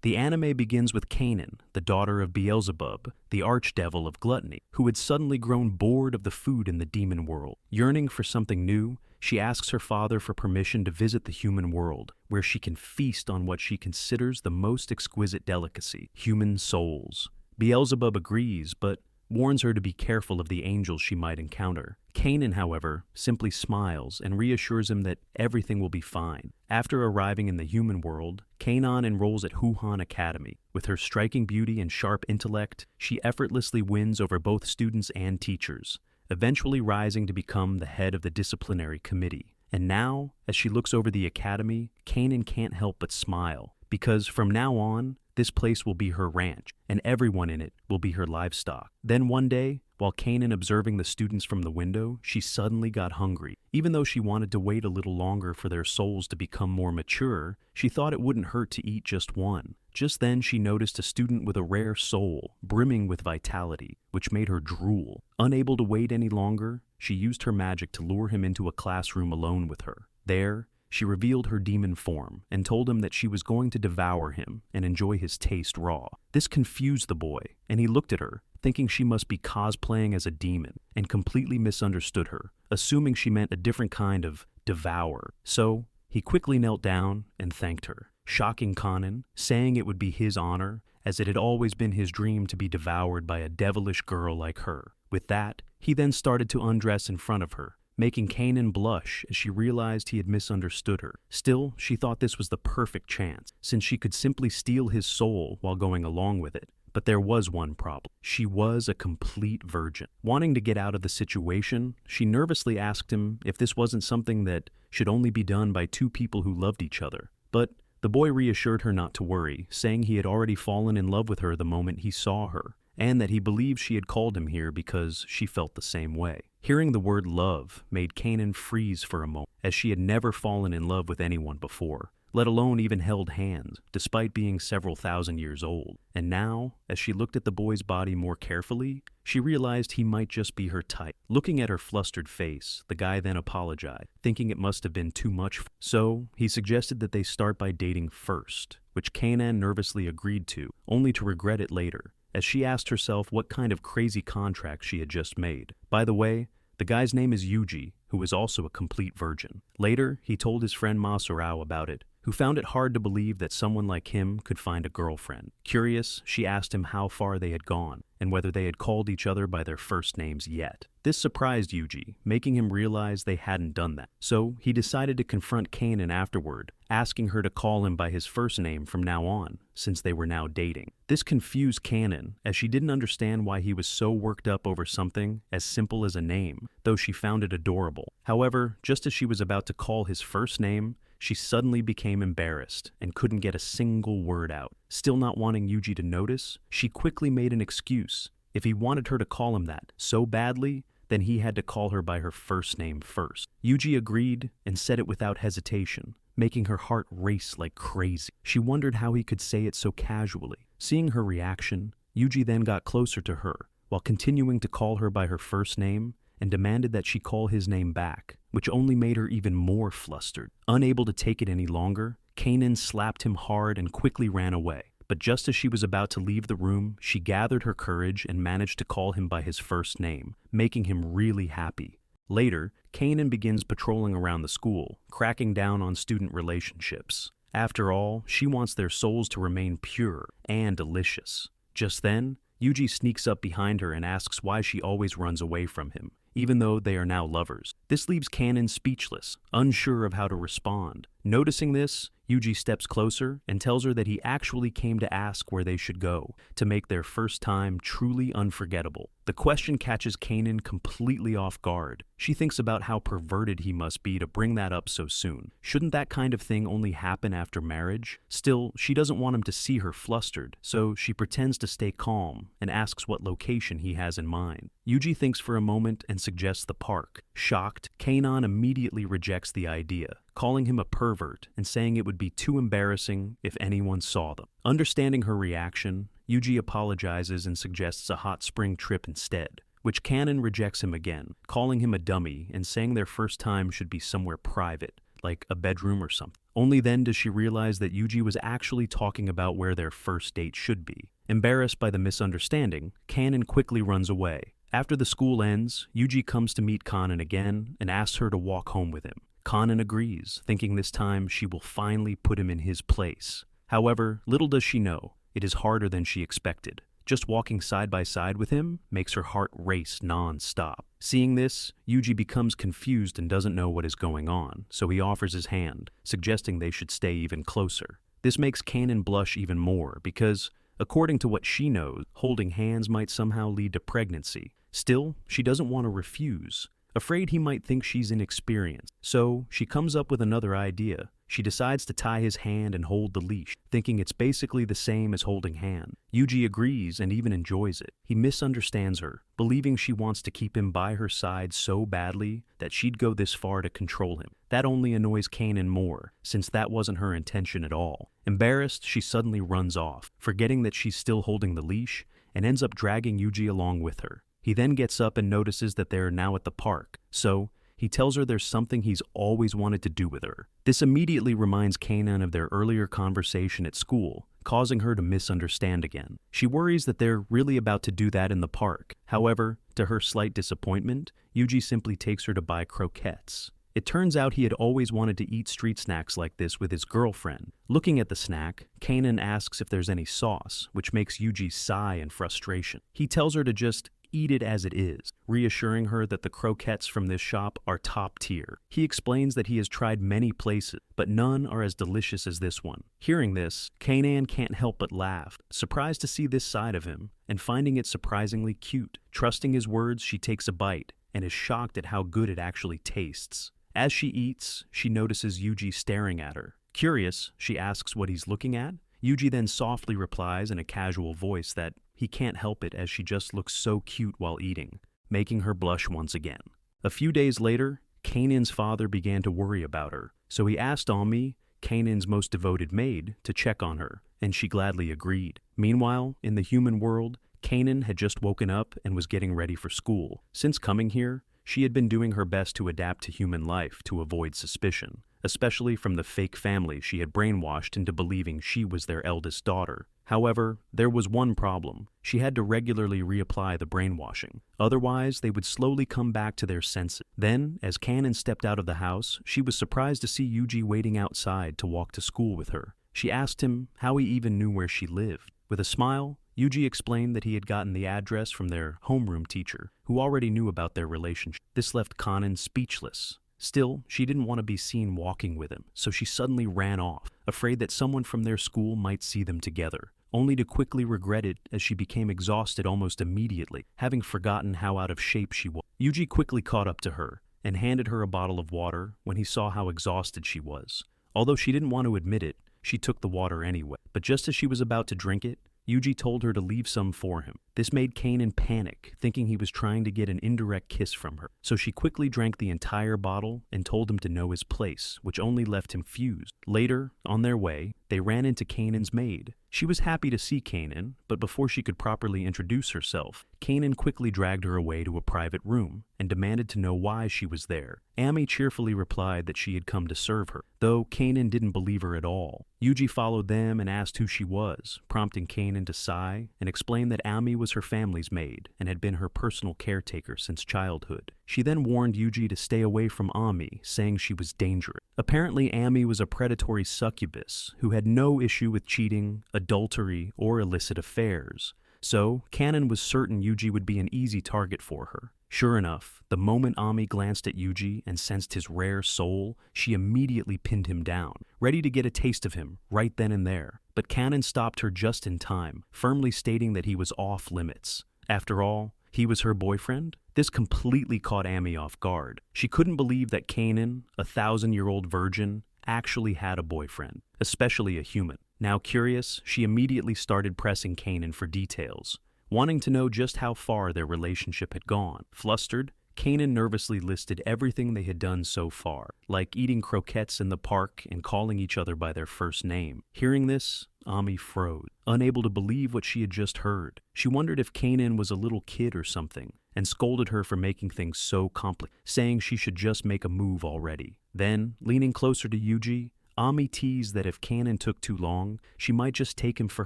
The anime begins with Kanan, the daughter of Beelzebub, the archdevil of gluttony, who had suddenly grown bored of the food in the demon world. Yearning for something new, she asks her father for permission to visit the human world, where she can feast on what she considers the most exquisite delicacy, human souls. Beelzebub agrees, but warns her to be careful of the angels she might encounter. Kanan, however, simply smiles and reassures him that everything will be fine. After arriving in the human world, Kanan enrolls at Huhan Academy. With her striking beauty and sharp intellect, she effortlessly wins over both students and teachers, eventually rising to become the head of the disciplinary committee. And now, as she looks over the academy, Kanan can't help but smile, because from now on, this place will be her ranch, and everyone in it will be her livestock. Then one day, while Kanan observing the students from the window, she suddenly got hungry. Even though she wanted to wait a little longer for their souls to become more mature, she thought it wouldn't hurt to eat just one. Just then, she noticed a student with a rare soul, brimming with vitality, which made her drool. Unable to wait any longer, she used her magic to lure him into a classroom alone with her. There, she revealed her demon form and told him that she was going to devour him and enjoy his taste raw. This confused the boy, and he looked at her, thinking she must be cosplaying as a demon, and completely misunderstood her, assuming she meant a different kind of devour. So, he quickly knelt down and thanked her, shocking Kanan, saying it would be his honor, as it had always been his dream to be devoured by a devilish girl like her. With that, he then started to undress in front of her, making Kanan blush as she realized he had misunderstood her. Still, she thought this was the perfect chance, since she could simply steal his soul while going along with it. But there was one problem. She was a complete virgin. Wanting to get out of the situation, she nervously asked him if this wasn't something that should only be done by two people who loved each other. But the boy reassured her not to worry, saying he had already fallen in love with her the moment he saw her, and that he believed she had called him here because she felt the same way. Hearing the word love made Kanan freeze for a moment, as she had never fallen in love with anyone before, let alone even held hands, despite being several thousand years old. And now, as she looked at the boy's body more carefully, she realized he might just be her type. Looking at her flustered face, the guy then apologized, thinking it must have been too much. So, he suggested that they start by dating first, which Kanan nervously agreed to, only to regret it later, as she asked herself what kind of crazy contract she had just made. By the way, the guy's name is Yuji, who is also a complete virgin. Later, he told his friend Masurao about it, who found it hard to believe that someone like him could find a girlfriend. Curious, she asked him how far they had gone, and whether they had called each other by their first names yet. This surprised Yuji, making him realize they hadn't done that. So, he decided to confront Kanan afterward, asking her to call him by his first name from now on, since they were now dating. This confused Kanan, as she didn't understand why he was so worked up over something as simple as a name, though she found it adorable. However, just as she was about to call his first name, she suddenly became embarrassed and couldn't get a single word out. Still not wanting Yuji to notice, she quickly made an excuse. If he wanted her to call him that so badly, then he had to call her by her first name first. Yuji agreed and said it without hesitation, making her heart race like crazy. She wondered how he could say it so casually. Seeing her reaction, Yuji then got closer to her, while continuing to call her by her first name, and demanded that she call his name back, which only made her even more flustered. Unable to take it any longer, Kanan slapped him hard and quickly ran away. But just as she was about to leave the room, she gathered her courage and managed to call him by his first name, making him really happy. Later, Kanan begins patrolling around the school, cracking down on student relationships. After all, she wants their souls to remain pure and delicious. Just then, Yuji sneaks up behind her and asks why she always runs away from him, even though they are now lovers. This leaves Kanan speechless, unsure of how to respond. Noticing this, Yuji steps closer and tells her that he actually came to ask where they should go to make their first time truly unforgettable. The question catches Kanan completely off guard. She thinks about how perverted he must be to bring that up so soon. Shouldn't that kind of thing only happen after marriage? Still, she doesn't want him to see her flustered, so she pretends to stay calm and asks what location he has in mind. Yuji thinks for a moment and suggests the park. Shocked, Kanan immediately rejects the idea, calling him a pervert and saying it would be too embarrassing if anyone saw them. Understanding her reaction, Yuji apologizes and suggests a hot spring trip instead, which Kanan rejects him again, calling him a dummy and saying their first time should be somewhere private, like a bedroom or something. Only then does she realize that Yuji was actually talking about where their first date should be. Embarrassed by the misunderstanding, Kanan quickly runs away. After the school ends, Yuji comes to meet Kanan again and asks her to walk home with him. Kanan agrees, thinking this time she will finally put him in his place. However, little does she know, it is harder than she expected. Just walking side by side with him makes her heart race non-stop. Seeing this, Yuji becomes confused and doesn't know what is going on, so he offers his hand, suggesting they should stay even closer. This makes Kanan blush even more because, according to what she knows, holding hands might somehow lead to pregnancy. Still, she doesn't want to refuse, afraid he might think she's inexperienced. So, she comes up with another idea. She decides to tie his hand and hold the leash, thinking it's basically the same as holding hand. Yuji agrees and even enjoys it. He misunderstands her, believing she wants to keep him by her side so badly that she'd go this far to control him. That only annoys Kanan more, since that wasn't her intention at all. Embarrassed, she suddenly runs off, forgetting that she's still holding the leash, and ends up dragging Yuji along with her. He then gets up and notices that they are now at the park, so he tells her there's something he's always wanted to do with her. This immediately reminds Kanan of their earlier conversation at school, causing her to misunderstand again. She worries that they're really about to do that in the park. However, to her slight disappointment, Yuji simply takes her to buy croquettes. It turns out he had always wanted to eat street snacks like this with his girlfriend. Looking at the snack, Kanan asks if there's any sauce, which makes Yuji sigh in frustration. He tells her to just eat it as it is, reassuring her that the croquettes from this shop are top tier. He explains that he has tried many places, but none are as delicious as this one. Hearing this, Kanan can't help but laugh, surprised to see this side of him, and finding it surprisingly cute. Trusting his words, she takes a bite, and is shocked at how good it actually tastes. As she eats, she notices Yuji staring at her. Curious, she asks what he's looking at. Yuji then softly replies in a casual voice that he can't help it as she just looks so cute while eating, making her blush once again. A few days later, Kanan's father began to worry about her, so he asked Ami, Kanan's most devoted maid, to check on her, and she gladly agreed. Meanwhile, in the human world, Kanan had just woken up and was getting ready for school. Since coming here, she had been doing her best to adapt to human life to avoid suspicion, especially from the fake family she had brainwashed into believing she was their eldest daughter. However, there was one problem. She had to regularly reapply the brainwashing. Otherwise, they would slowly come back to their senses. Then, as Kanan stepped out of the house, she was surprised to see Yuji waiting outside to walk to school with her. She asked him how he even knew where she lived. With a smile, Yuji explained that he had gotten the address from their homeroom teacher, who already knew about their relationship. This left Kanan speechless. Still, she didn't want to be seen walking with him, so she suddenly ran off, afraid that someone from their school might see them together, only to quickly regret it as she became exhausted almost immediately, having forgotten how out of shape she was. Yuji quickly caught up to her and handed her a bottle of water when he saw how exhausted she was. Although she didn't want to admit it, she took the water anyway. But just as she was about to drink it, Yuji told her to leave some for him. This made Kanan panic, thinking he was trying to get an indirect kiss from her. So she quickly drank the entire bottle and told him to know his place, which only left him confused. Later, on their way, they ran into Kanan's maid. She was happy to see Kanan, but before she could properly introduce herself, Kanan quickly dragged her away to a private room and demanded to know why she was there. Ami cheerfully replied that she had come to serve her, though Kanan didn't believe her at all. Yuji followed them and asked who she was, prompting Kanan to sigh and explain that Ami was her family's maid and had been her personal caretaker since childhood. She then warned Yuji to stay away from Ami, saying she was dangerous. Apparently, Ami was a predatory succubus who had no issue with cheating, adultery, or illicit affairs. So, Kanan was certain Yuji would be an easy target for her. Sure enough, the moment Ami glanced at Yuji and sensed his rare soul, she immediately pinned him down, ready to get a taste of him right then and there. But Kanan stopped her just in time, firmly stating that he was off limits. After all, he was her boyfriend? This completely caught Ami off guard. She couldn't believe that Kanan, a 1,000-year-old virgin, actually had a boyfriend, especially a human. Now curious, she immediately started pressing Kanan for details, wanting to know just how far their relationship had gone. Flustered, Kanan nervously listed everything they had done so far, like eating croquettes in the park and calling each other by their first name. Hearing this, Ami froze, unable to believe what she had just heard. She wondered if Kanan was a little kid or something, and scolded her for making things so complicated, saying she should just make a move already. Then, leaning closer to Yuji, Ami teased that if Kanan took too long, she might just take him for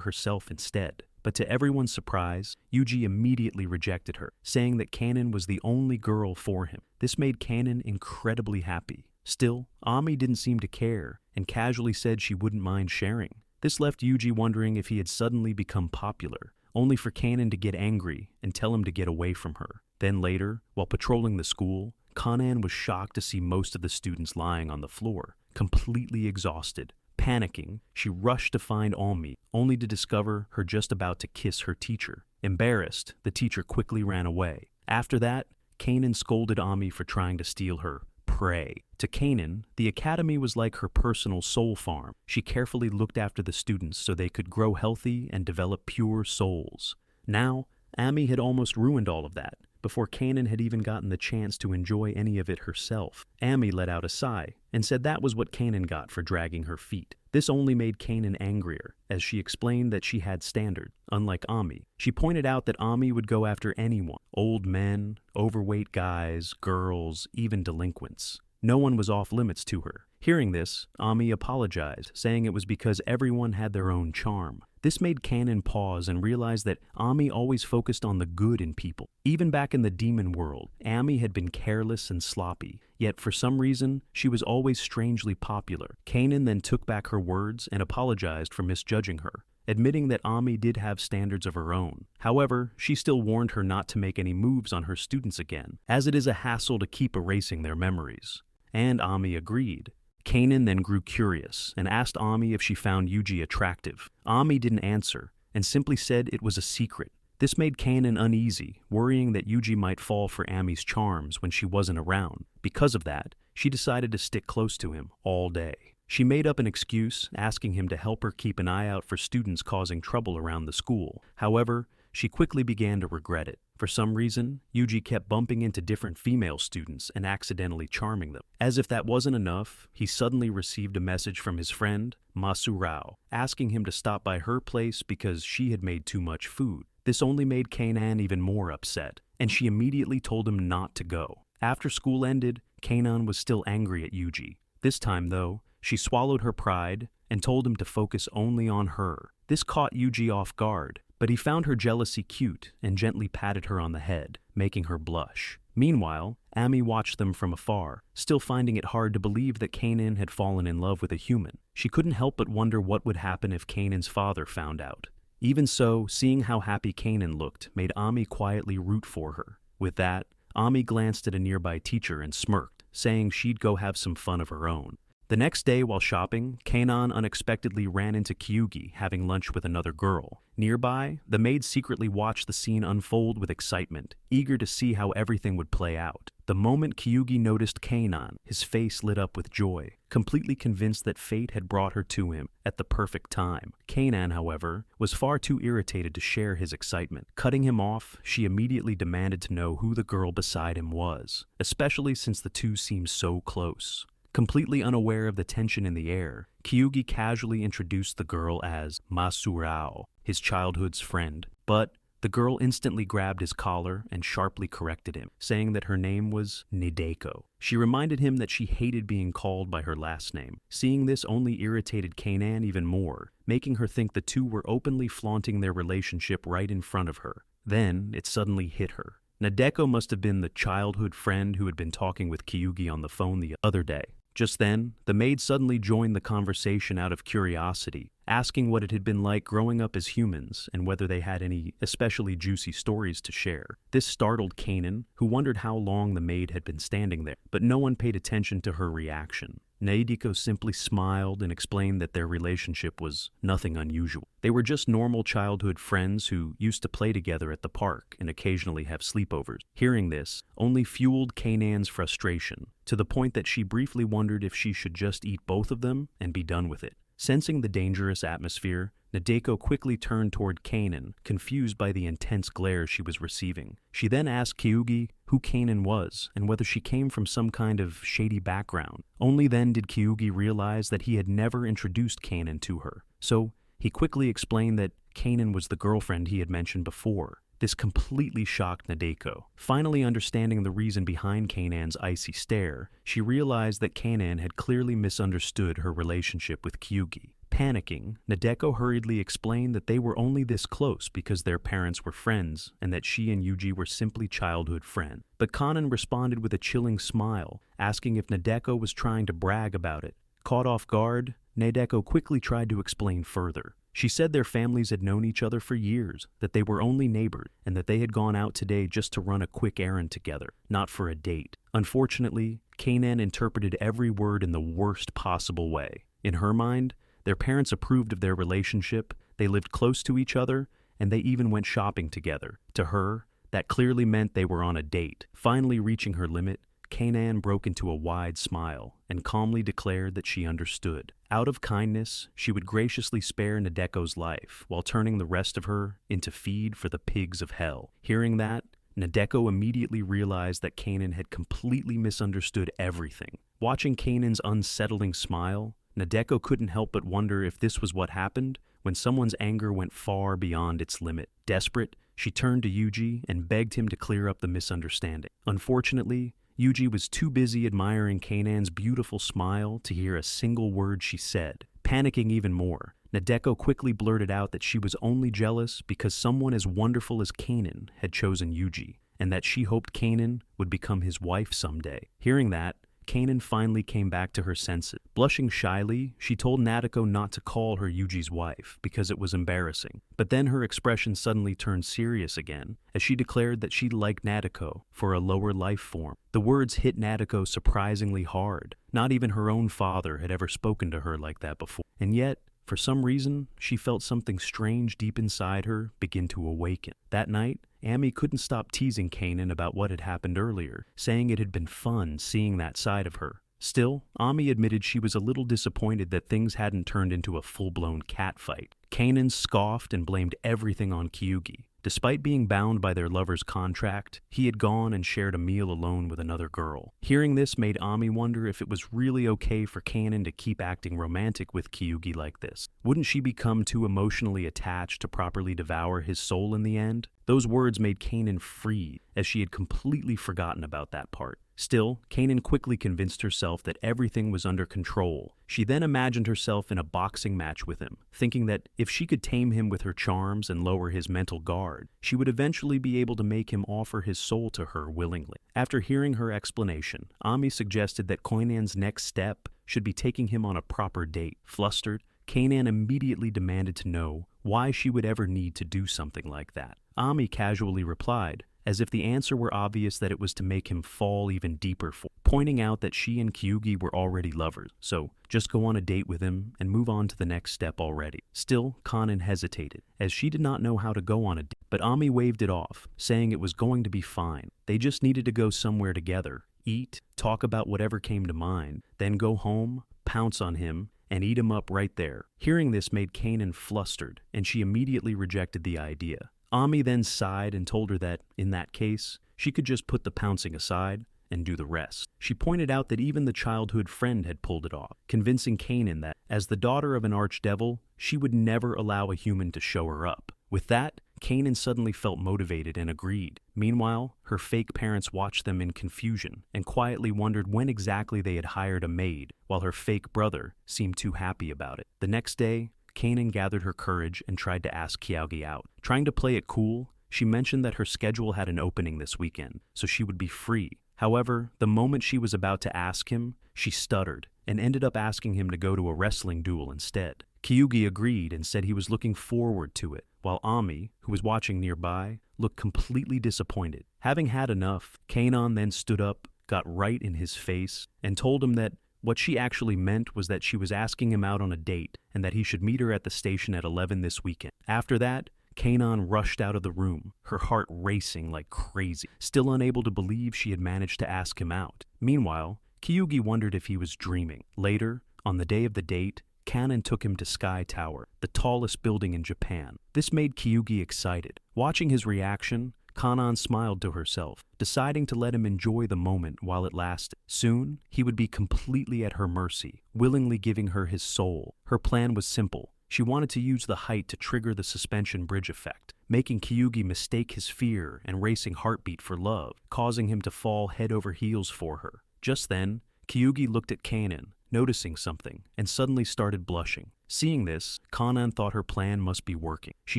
herself instead. But to everyone's surprise, Yuji immediately rejected her, saying that Kanan was the only girl for him. This made Kanan incredibly happy. Still, Ami didn't seem to care, and casually said she wouldn't mind sharing. This left Yuji wondering if he had suddenly become popular, only for Kanan to get angry and tell him to get away from her. Then later, while patrolling the school, Kanan was shocked to see most of the students lying on the floor, completely exhausted. Panicking, she rushed to find Ami, only to discover her just about to kiss her teacher. Embarrassed, the teacher quickly ran away. After that, Kanan scolded Ami for trying to steal her prey. To Kanan, the academy was like her personal soul farm. She carefully looked after the students so they could grow healthy and develop pure souls. Now, Ami had almost ruined all of that, before Kanan had even gotten the chance to enjoy any of it herself. Ami let out a sigh and said that was what Kanan got for dragging her feet. This only made Kanan angrier, as she explained that she had standards, unlike Ami. She pointed out that Ami would go after anyone, old men, overweight guys, girls, even delinquents. No one was off limits to her. Hearing this, Ami apologized, saying it was because everyone had their own charm. This made Kanan pause and realize that Ami always focused on the good in people. Even back in the demon world, Ami had been careless and sloppy, yet for some reason, she was always strangely popular. Kanan then took back her words and apologized for misjudging her, admitting that Ami did have standards of her own. However, she still warned her not to make any moves on her students again, as it is a hassle to keep erasing their memories. And Ami agreed. Kanan then grew curious and asked Ami if she found Yuji attractive. Ami didn't answer and simply said it was a secret. This made Kanan uneasy, worrying that Yuji might fall for Ami's charms when she wasn't around. Because of that, she decided to stick close to him all day. She made up an excuse, asking him to help her keep an eye out for students causing trouble around the school. However, she quickly began to regret it. For some reason, Yuji kept bumping into different female students and accidentally charming them. As if that wasn't enough, he suddenly received a message from his friend, Masurao, asking him to stop by her place because she had made too much food. This only made Kanan even more upset, and she immediately told him not to go. After school ended, Kanan was still angry at Yuji. This time, though, she swallowed her pride and told him to focus only on her. This caught Yuji off guard, but he found her jealousy cute and gently patted her on the head, making her blush. Meanwhile, Ami watched them from afar, still finding it hard to believe that Kanan had fallen in love with a human. She couldn't help but wonder what would happen if Kanan's father found out. Even so, seeing how happy Kanan looked made Ami quietly root for her. With that, Ami glanced at a nearby teacher and smirked, saying she'd go have some fun of her own. The next day, while shopping, Kanan unexpectedly ran into Kyugi having lunch with another girl. Nearby, the maid secretly watched the scene unfold with excitement, eager to see how everything would play out. The moment Kyugi noticed Kanan, his face lit up with joy, completely convinced that fate had brought her to him at the perfect time. Kanan, however, was far too irritated to share his excitement. Cutting him off, she immediately demanded to know who the girl beside him was, especially since the two seemed so close. Completely unaware of the tension in the air, Kyugi casually introduced the girl as Masurao, his childhood's friend. But the girl instantly grabbed his collar and sharply corrected him, saying that her name was Nideko. She reminded him that she hated being called by her last name. Seeing this only irritated Kanan even more, making her think the two were openly flaunting their relationship right in front of her. Then it suddenly hit her. Nadeko must have been the childhood friend who had been talking with Kyugi on the phone the other day. Just then, the maid suddenly joined the conversation out of curiosity, asking what it had been like growing up as humans and whether they had any especially juicy stories to share. This startled Kanan, who wondered how long the maid had been standing there, but no one paid attention to her reaction. Nadeko simply smiled and explained that their relationship was nothing unusual. They were just normal childhood friends who used to play together at the park and occasionally have sleepovers. Hearing this only fueled Kanan's frustration, to the point that she briefly wondered if she should just eat both of them and be done with it. Sensing the dangerous atmosphere, Nadeko quickly turned toward Kanan, confused by the intense glare she was receiving. She then asked Kyugi who Kanan was and whether she came from some kind of shady background. Only then did Kyugi realize that he had never introduced Kanan to her. So he quickly explained that Kanan was the girlfriend he had mentioned before. This completely shocked Nadeko. Finally understanding the reason behind Kanan's icy stare, she realized that Kanan had clearly misunderstood her relationship with Kyugi. Panicking, Nadeko hurriedly explained that they were only this close because their parents were friends and that she and Yuji were simply childhood friends. But Kanan responded with a chilling smile, asking if Nadeko was trying to brag about it. Caught off guard, Nadeko quickly tried to explain further. She said their families had known each other for years, that they were only neighbors, and that they had gone out today just to run a quick errand together, not for a date. Unfortunately, Kanan interpreted every word in the worst possible way. In her mind, their parents approved of their relationship, they lived close to each other, and they even went shopping together. To her, that clearly meant they were on a date. Finally reaching her limit, Kanan broke into a wide smile and calmly declared that she understood. Out of kindness, she would graciously spare Nadeko's life while turning the rest of her into feed for the pigs of hell. Hearing that, Nadeko immediately realized that Kanan had completely misunderstood everything. Watching Kanan's unsettling smile, Nadeko couldn't help but wonder if this was what happened when someone's anger went far beyond its limit. Desperate, she turned to Yuji and begged him to clear up the misunderstanding. Unfortunately, Yuji was too busy admiring Kanan's beautiful smile to hear a single word she said. Panicking even more, Nadeko quickly blurted out that she was only jealous because someone as wonderful as Kanan had chosen Yuji, and that she hoped Kanan would become his wife someday. Hearing that, Kanan finally came back to her senses. Blushing shyly, she told Nadeko not to call her Yuji's wife because it was embarrassing. But then her expression suddenly turned serious again as she declared that she liked Nadeko for a lower life form. The words hit Nadeko surprisingly hard. Not even her own father had ever spoken to her like that before. And yet, for some reason, she felt something strange deep inside her begin to awaken. That night, Ami couldn't stop teasing Kanan about what had happened earlier, saying it had been fun seeing that side of her. Still, Ami admitted she was a little disappointed that things hadn't turned into a full-blown catfight. Kanan scoffed and blamed everything on Kyugi. Despite being bound by their lover's contract, he had gone and shared a meal alone with another girl. Hearing this made Ami wonder if it was really okay for Kanan to keep acting romantic with Kyugi like this. Wouldn't she become too emotionally attached to properly devour his soul in the end? Those words made Kanan freeze, as she had completely forgotten about that part. Still, Kanan quickly convinced herself that everything was under control. She then imagined herself in a boxing match with him, thinking that if she could tame him with her charms and lower his mental guard, she would eventually be able to make him offer his soul to her willingly. After hearing her explanation, Ami suggested that Kanan's next step should be taking him on a proper date. Flustered, Kanan immediately demanded to know why she would ever need to do something like that. Ami casually replied, as if the answer were obvious, that it was to make him fall even deeper, pointing out that she and Kyugi were already lovers, so just go on a date with him and move on to the next step already. Still, Kanan hesitated, as she did not know how to go on a date, but Ami waved it off, saying it was going to be fine. They just needed to go somewhere together, eat, talk about whatever came to mind, then go home, pounce on him, and eat him up right there. Hearing this made Kanan flustered, and she immediately rejected the idea. Ami then sighed and told her that, in that case, she could just put the pouncing aside and do the rest. She pointed out that even the childhood friend had pulled it off, convincing Kanan that, as the daughter of an archdevil, she would never allow a human to show her up. With that, Kanan suddenly felt motivated and agreed. Meanwhile, her fake parents watched them in confusion and quietly wondered when exactly they had hired a maid, while her fake brother seemed too happy about it. The next day, Kanan gathered her courage and tried to ask Kyugi out. Trying to play it cool, she mentioned that her schedule had an opening this weekend, so she would be free. However, the moment she was about to ask him, she stuttered and ended up asking him to go to a wrestling duel instead. Kyugi agreed and said he was looking forward to it, while Ami, who was watching nearby, looked completely disappointed. Having had enough, Kanan then stood up, got right in his face, and told him that what she actually meant was that she was asking him out on a date and that he should meet her at the station at 11 this weekend. After that, Kanan rushed out of the room, her heart racing like crazy, still unable to believe she had managed to ask him out. Meanwhile, Kyugi wondered if he was dreaming. Later, on the day of the date, Kanan took him to Sky Tower, the tallest building in Japan. This made Kyugi excited. Watching his reaction, Kanan smiled to herself, deciding to let him enjoy the moment while it lasted. Soon, he would be completely at her mercy, willingly giving her his soul. Her plan was simple: She wanted to use the height to trigger the suspension bridge effect, making Kyugi mistake his fear and racing heartbeat for love, causing him to fall head over heels for her. Just then, Kyugi looked at Kanan, noticing something, and suddenly started blushing. Seeing this, Kanan thought her plan must be working. She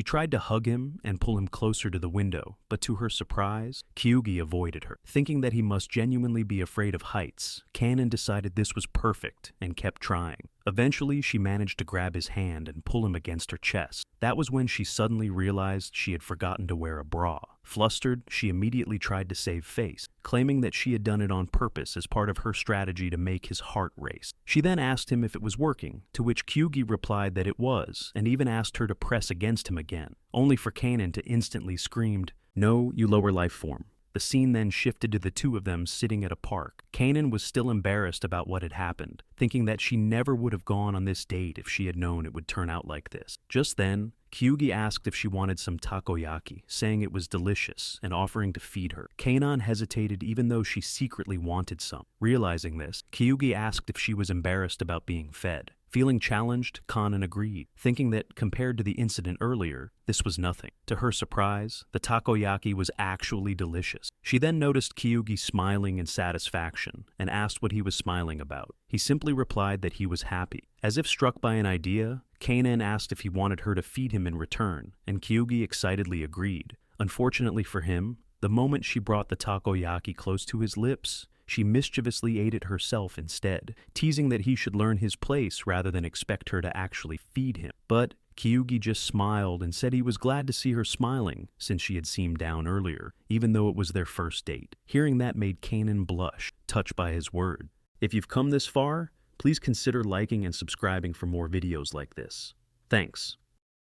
tried to hug him and pull him closer to the window, but to her surprise, Kyugi avoided her. Thinking that he must genuinely be afraid of heights, Kanan decided this was perfect and kept trying. Eventually, she managed to grab his hand and pull him against her chest. That was when she suddenly realized she had forgotten to wear a bra. Flustered, she immediately tried to save face, claiming that she had done it on purpose as part of her strategy to make his heart race. She then asked him if it was working, to which Kyugi replied that it was, and even asked her to press against him again, only for Kanan to instantly scream, "No, you lower life form." The scene then shifted to the two of them sitting at a park. Kanan was still embarrassed about what had happened, thinking that she never would have gone on this date if she had known it would turn out like this. Just then, Kyugi asked if she wanted some takoyaki, saying it was delicious and offering to feed her. Kanan hesitated even though she secretly wanted some. Realizing this, Kyugi asked if she was embarrassed about being fed. Feeling challenged, Kanan agreed, thinking that compared to the incident earlier, this was nothing. To her surprise, the takoyaki was actually delicious. She then noticed Kyugi smiling in satisfaction and asked what he was smiling about. He simply replied that he was happy. As if struck by an idea, Kanan asked if he wanted her to feed him in return, and Kyugi excitedly agreed. Unfortunately for him, the moment she brought the takoyaki close to his lips, she mischievously ate it herself instead, teasing that he should learn his place rather than expect her to actually feed him. But Kyugi just smiled and said he was glad to see her smiling, since she had seemed down earlier, even though it was their first date. Hearing that made Kanan blush, touched by his word. If you've come this far, please consider liking and subscribing for more videos like this. Thanks.